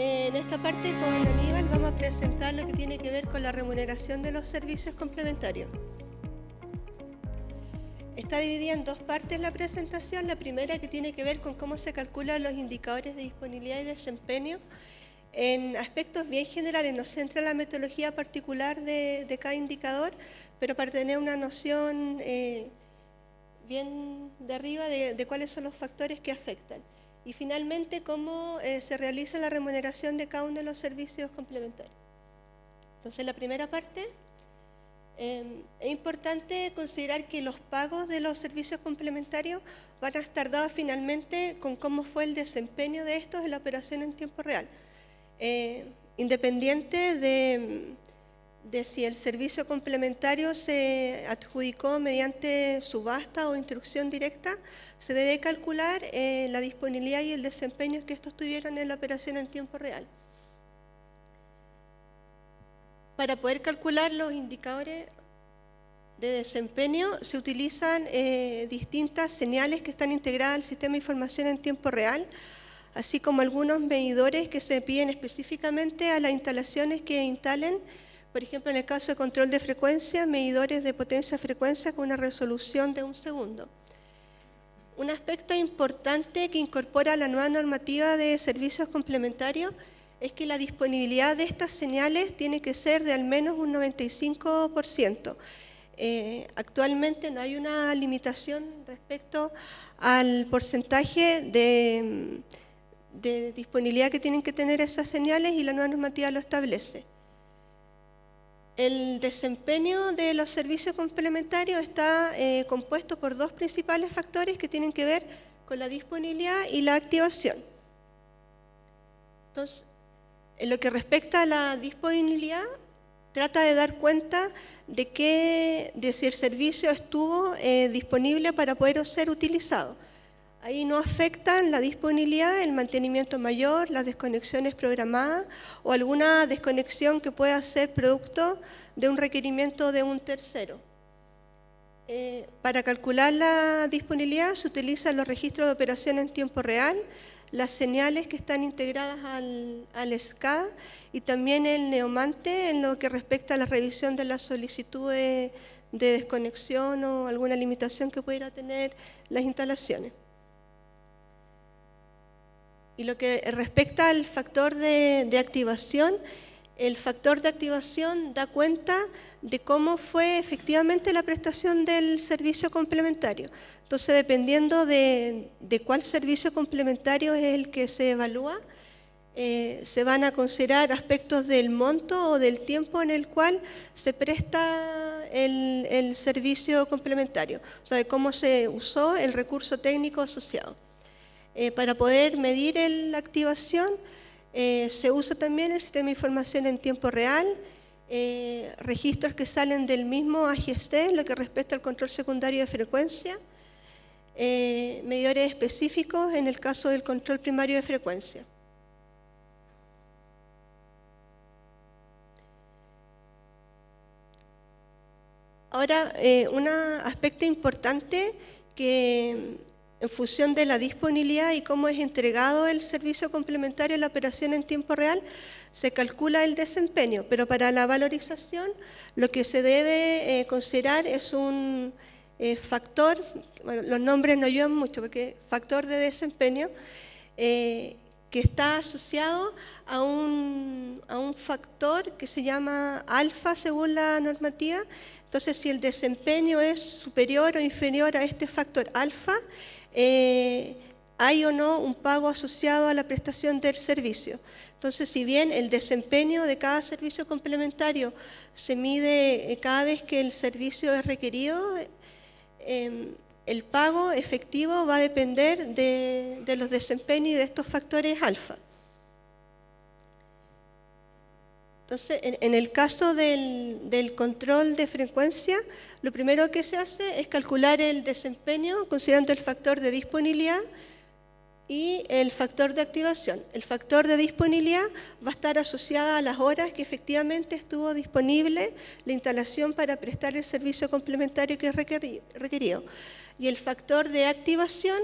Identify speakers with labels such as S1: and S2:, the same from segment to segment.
S1: En esta parte con Aníbal vamos a presentar lo que tiene que ver con la remuneración de los servicios complementarios. Está dividida en dos partes la presentación. La primera, que tiene que ver con cómo se calculan los indicadores de disponibilidad y desempeño en aspectos bien generales. Nos centra la metodología particular de cada indicador, pero para tener una noción bien de arriba de cuáles son los factores que afectan. Y finalmente, cómo se realiza la remuneración de cada uno de los servicios complementarios. Entonces, la primera parte, es importante considerar que los pagos de los servicios complementarios van a estar dados finalmente con cómo fue el desempeño de estos en la operación en tiempo real. Independiente de si el servicio complementario se adjudicó mediante subasta o instrucción directa, se debe calcular la disponibilidad y el desempeño que estos tuvieron en la operación en tiempo real. Para poder calcular los indicadores de desempeño se utilizan distintas señales que están integradas al sistema de información en tiempo real, así como algunos medidores que se piden específicamente a las instalaciones que instalen. Por ejemplo, en el caso de control de frecuencia, medidores de potencia-frecuencia con una resolución de 1 segundo. Un aspecto importante que incorpora la nueva normativa de servicios complementarios es que la disponibilidad de estas señales tiene que ser de al menos un 95%. Actualmente no hay una limitación respecto al porcentaje de disponibilidad que tienen que tener esas señales y la nueva normativa lo establece. El desempeño de los servicios complementarios está compuesto por dos principales factores que tienen que ver con la disponibilidad y la activación. Entonces, en lo que respecta a la disponibilidad, trata de dar cuenta de si el servicio estuvo disponible para poder ser utilizado. Ahí no afectan la disponibilidad, el mantenimiento mayor, las desconexiones programadas o alguna desconexión que pueda ser producto de un requerimiento de un tercero. Para calcular la disponibilidad se utilizan los registros de operación en tiempo real, las señales que están integradas al SCADA y también el Neomante en lo que respecta a la revisión de las solicitudes de desconexión o alguna limitación que pudiera tener las instalaciones. Y lo que respecta al factor de activación, el factor de activación da cuenta de cómo fue efectivamente la prestación del servicio complementario. Entonces, dependiendo de cuál servicio complementario es el que se evalúa, se van a considerar aspectos del monto o del tiempo en el cual se presta el servicio complementario, o sea, de cómo se usó el recurso técnico asociado. Para poder medir la activación, se usa también el sistema de información en tiempo real, registros que salen del mismo AGST, lo que respecta al control secundario de frecuencia, medidores específicos en el caso del control primario de frecuencia. Ahora, un aspecto importante que en función de la disponibilidad y cómo es entregado el servicio complementario en la operación en tiempo real, se calcula el desempeño, pero para la valorización lo que se debe considerar es un factor, bueno, los nombres no ayudan mucho, porque factor de desempeño que está asociado a un factor que se llama alfa según la normativa. Entonces, si el desempeño es superior o inferior a este factor alfa, hay o no un pago asociado a la prestación del servicio. Entonces, si bien el desempeño de cada servicio complementario se mide cada vez que el servicio es requerido, el pago efectivo va a depender de los desempeños y de estos factores alfa. Entonces, en el caso del control de frecuencia, lo primero que se hace es calcular el desempeño considerando el factor de disponibilidad y el factor de activación. El factor de disponibilidad va a estar asociado a las horas que efectivamente estuvo disponible la instalación para prestar el servicio complementario que es requerido. Y el factor de activación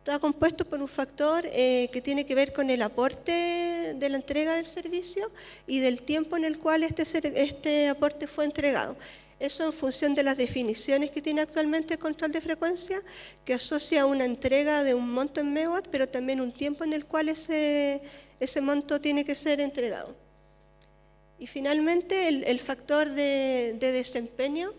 S1: está compuesto por un factor que tiene que ver con el aporte de la entrega del servicio y del tiempo en el cual este aporte fue entregado. Eso en función de las definiciones que tiene actualmente el control de frecuencia, que asocia una entrega de un monto en megawatt, pero también un tiempo en el cual ese monto tiene que ser entregado. Y finalmente el factor de desempeño,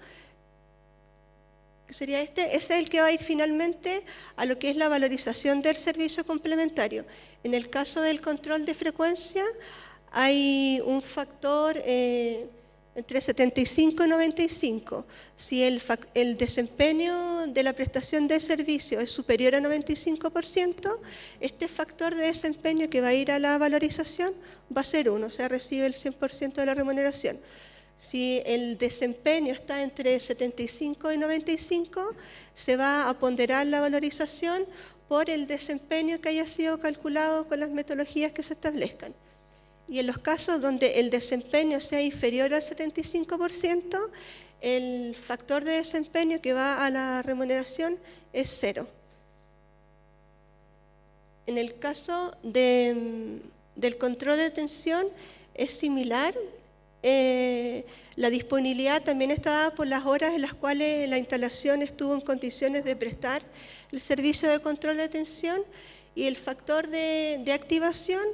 S1: que sería ese es el que va a ir finalmente a lo que es la valorización del servicio complementario. En el caso del control de frecuencia hay un factor entre 75 y 95. Si el desempeño de la prestación de servicio es superior a 95%, este factor de desempeño que va a ir a la valorización va a ser 1, o sea, recibe el 100% de la remuneración. Si el desempeño está entre 75 y 95, se va a ponderar la valorización por el desempeño que haya sido calculado con las metodologías que se establezcan. Y en los casos donde el desempeño sea inferior al 75%, el factor de desempeño que va a la remuneración es 0. En el caso del control de tensión es similar. La disponibilidad también está dada por las horas en las cuales la instalación estuvo en condiciones de prestar el servicio de control de tensión, y el factor de activación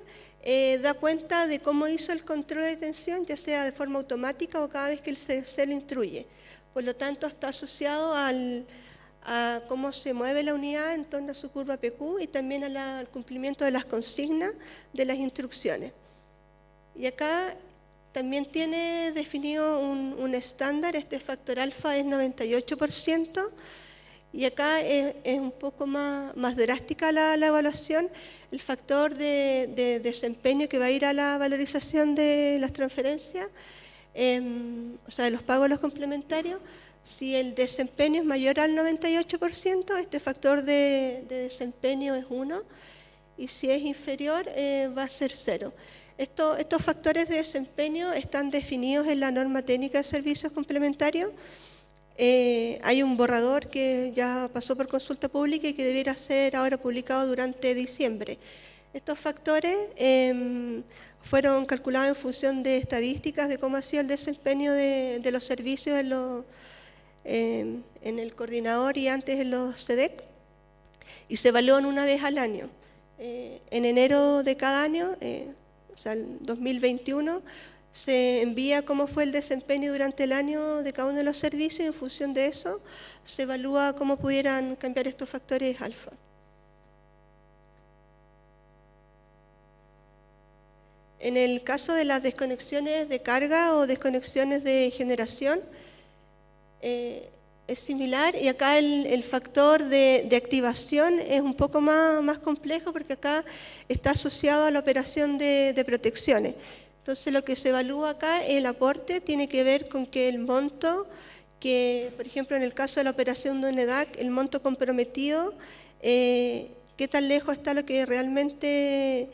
S1: da cuenta de cómo hizo el control de tensión, ya sea de forma automática o cada vez que se le instruye. Por lo tanto, está asociado a cómo se mueve la unidad en torno a su curva PQ y también al cumplimiento de las consignas de las instrucciones. Y acá también tiene definido un estándar, este factor alfa es 98%, y acá es un poco más drástica la evaluación. El factor de desempeño que va a ir a la valorización de las transferencias, o sea, de los pagos a los complementarios, si el desempeño es mayor al 98%, este factor de desempeño es 1, y si es inferior va a ser 0. Estos factores de desempeño están definidos en la norma técnica de servicios complementarios. Hay un borrador que ya pasó por consulta pública y que debiera ser ahora publicado durante diciembre. Estos factores fueron calculados en función de estadísticas de cómo ha sido el desempeño de los servicios en el coordinador y antes en los SEDEC, y se evalúan una vez al año. En enero de cada año, o sea, el 2021, se envía cómo fue el desempeño durante el año de cada uno de los servicios, y en función de eso se evalúa cómo pudieran cambiar estos factores alfa. En el caso de las desconexiones de carga o desconexiones de generación, es similar, y acá el factor de activación es un poco más complejo, porque acá está asociado a la operación de protecciones. Entonces, lo que se evalúa acá, el aporte, tiene que ver con que el monto, que por ejemplo en el caso de la operación de un EDAC, el monto comprometido, qué tan lejos está lo que realmente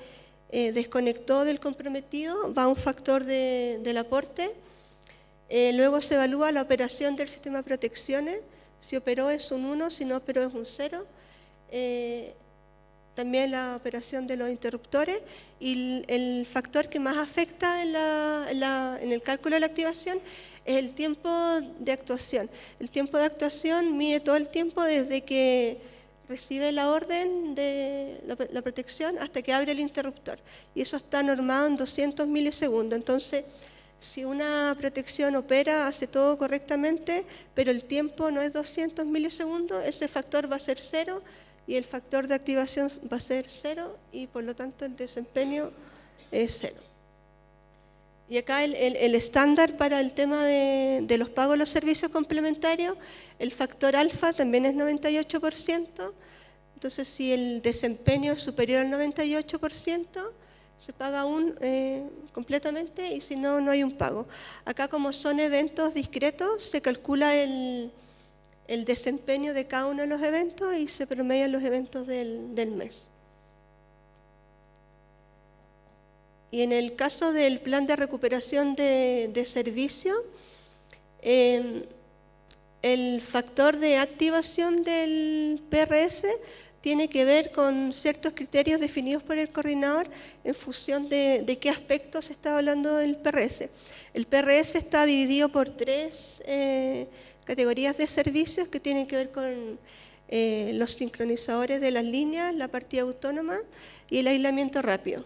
S1: desconectó del comprometido, va a un factor del aporte. Luego se evalúa la operación del sistema de protecciones, si operó es un 1, si no operó es un 0. También la operación de los interruptores, y el factor que más afecta en el cálculo de la activación es el tiempo de actuación. El tiempo de actuación mide todo el tiempo desde que recibe la orden de la protección hasta que abre el interruptor, y eso está normado en 200 milisegundos. Entonces, si una protección opera, hace todo correctamente, pero el tiempo no es 200 milisegundos, ese factor va a ser 0, y el factor de activación va a ser 0, y por lo tanto el desempeño es 0. Y acá el estándar para el tema de los pagos de los servicios complementarios, el factor alfa también es 98%, entonces si el desempeño es superior al 98%, se paga completamente, y si no, no hay un pago. Acá, como son eventos discretos, se calcula el desempeño de cada uno de los eventos y se promedian los eventos del mes. Y en el caso del plan de recuperación de servicio, el factor de activación del PRS tiene que ver con ciertos criterios definidos por el coordinador en función de qué aspectos se está hablando del PRS. El PRS está dividido por 3 categorías de servicios que tienen que ver con los sincronizadores de las líneas, la partida autónoma y el aislamiento rápido.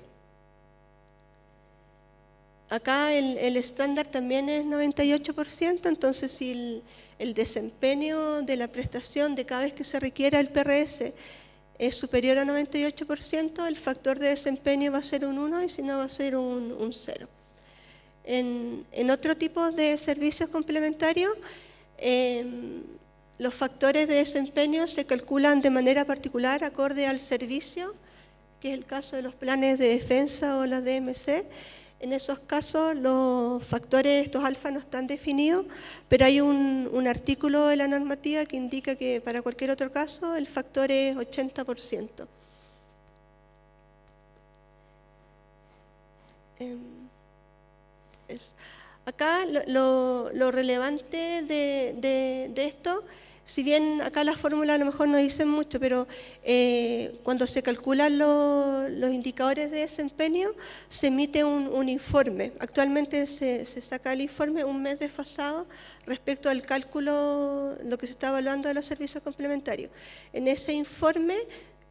S1: Acá el estándar también es 98%, entonces si el desempeño de la prestación de cada vez que se requiera el PRS es superior a 98%, el factor de desempeño va a ser un 1 y si no va a ser un 0. En otro tipo de servicios complementarios, los factores de desempeño se calculan de manera particular acorde al servicio, que es el caso de los planes de defensa o las DMC. En esos casos los factores, estos alfa, no están definidos, pero hay un artículo de la normativa que indica que para cualquier otro caso el factor es 80%. Acá lo relevante de esto, si bien acá las fórmulas a lo mejor no dicen mucho, pero cuando se calculan los indicadores de desempeño, se emite un informe. Actualmente se saca el informe un mes desfasado respecto al cálculo, lo que se está evaluando de los servicios complementarios. En ese informe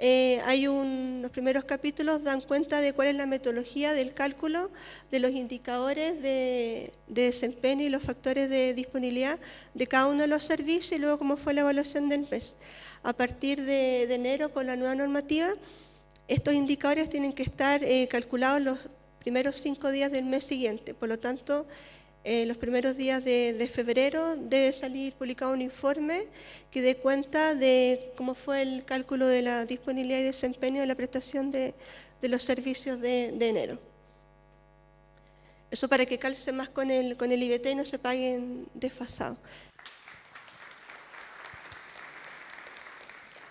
S1: los primeros capítulos dan cuenta de cuál es la metodología del cálculo de los indicadores de desempeño y los factores de disponibilidad de cada uno de los servicios y luego cómo fue la evaluación del mes. A partir de enero, con la nueva normativa, estos indicadores tienen que estar calculados los primeros 5 días del mes siguiente. Por lo tanto, los primeros días de febrero debe salir publicado un informe que dé cuenta de cómo fue el cálculo de la disponibilidad y desempeño de la prestación de los servicios de enero. Eso para que calce más con el IBT y no se paguen desfasados.